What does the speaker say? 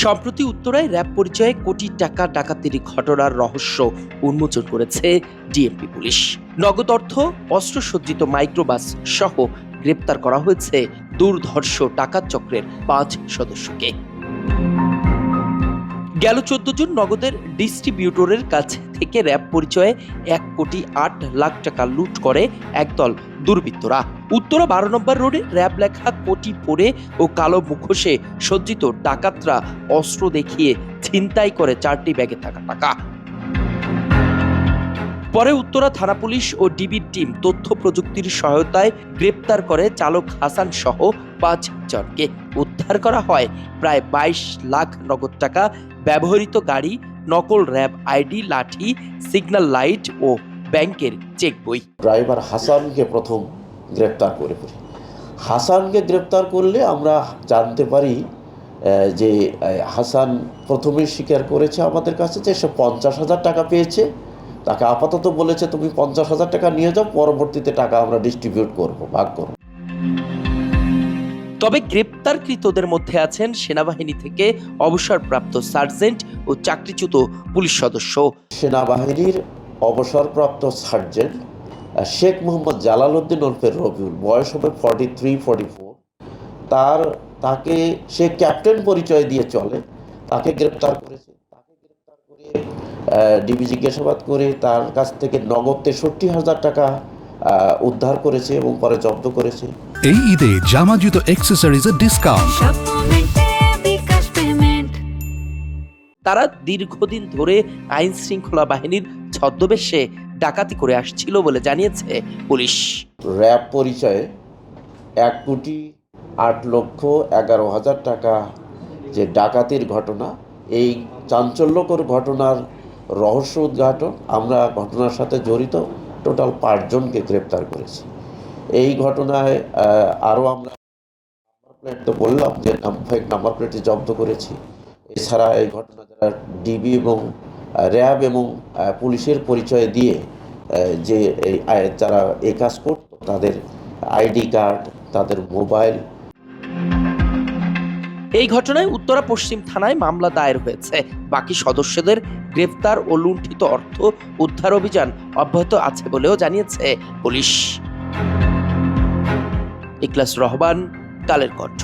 সম্প্রতি উত্তরায় র্যাব পরিচয়ে কোটি টাকা ডাকাতির ঘটনার রহস্য উন্মোচন করেছে ডিএমপি পুলিশ। নগদ অর্থ, অস্ত্রসজ্জিত মাইক্রোবাস সহ গ্রেপ্তার করা হয়েছে দুর্ধর্ষ ডাকাত চক্রের 5 সদস্যকে। গেল 14 জুন নগদের ডিস্ট্রিবিউটরের কাছ থেকে র্যাব পরিচয়ে 1,08,00,000 টাকা লুট করে একদল দুর্বৃত্তরা। উত্তরা 12 নম্বর রোডে র্যাব লেখা কোটি পরে ও কালো মুখোশে সজ্জিত ডাকাতরা অস্ত্র দেখিয়ে ছিনতাই করে 4টি ব্যাগে থাকা টাকা। পরে উত্তরা থানা পুলিশ ও ডিবির টিম তথ্য প্রযুক্তির সহায়তায় গ্রেপ্তার করে চালক হাসান সহ 5 জনকে। উদ্ধার করা হয় প্রায় 22 লাখ নগদ টাকা, ব্যবহৃত গাড়ি, নকল র্যাব আইডি, লাঠি, সিগন্যাল লাইট ও ব্যাংকের চেক বই। ড্রাইভার হাসানকে প্রথম গ্রেপ্তার করে ফেলি। হাসানকে গ্রেপ্তার করলে আমরা জানতে পারি যে হাসান প্রথমে স্বীকার করেছে আমাদের কাছে যে সে 50,000 টাকা পেয়েছে। তাকে আপাতত বলেছে তুমি 50,000 টাকা নিয়ে যাও, পরবর্তীতে টাকা আমরা ডিস্ট্রিবিউট করব, ভাগ করব। তবে গ্রেপ্তারকৃতদের মধ্যে আছেন সেনাবাহিনী থেকে অবসরপ্রাপ্ত সার্জেন্ট ও চাকরিচ্যুত পুলিশ সদস্য। সেনাবাহিনীর অবসরপ্রাপ্ত সার্জেন্ট শেখ মোহাম্মদ জালাল উদ্দিন ওরফে রবিউল, বয়স হবে 43-44। তাকে সে ক্যাপ্টেন পরিচয় দিয়ে চলে। তাকে গ্রেপ্তার করেছে। তাকে গ্রেপ্তার করে ডিবি জিজ্ঞাসাবাদ করে তার কাছ থেকে নগদ 63,000 টাকা উদ্ধার করেছে এবং পরে জব্দ করেছে। এই ঈদে জামা জুতো অ্যাকসেসরিজের ডিসকাউন্ট। তারা দীর্ঘদিন ধরে আইন শৃঙ্খলা বাহিনীর ছদ্মবেশে ডাকাতি করে আসছিল বলে জানিয়েছে পুলিশ। র্যাব পরিচয়ে 1,08,11,000 টাকা যে ডাকাতির ঘটনা, এই চাঞ্চল্যকর ঘটনার রহস্য উদ্ঘাটন, আমরা ঘটনার সাথে জড়িত টোটাল 5 জনকে গ্রেপ্তার করেছি। এই ঘটনায় আরও আমরা নাম্বার প্লেট তো বললাম যে নাম্বার প্লেটে জব্দ করেছি। এছাড়া এই ঘটনা যারা ডিবি এবং র্যাব এবং পুলিশের পরিচয় দিয়ে যে যারা এই কাজ করত, তাদের আইডি কার্ড, তাদের মোবাইল। এই ঘটনায় উত্তরা পশ্চিম থানায় মামলা দায়ের হয়েছে। বাকি সদস্যদের গ্রেফতার ও লুণ্ঠিত অর্থ উদ্ধার অভিযান অব্যাহত আছে বলেও জানিয়েছে পুলিশ। ইখলাস রহমান, কালের কণ্ঠ।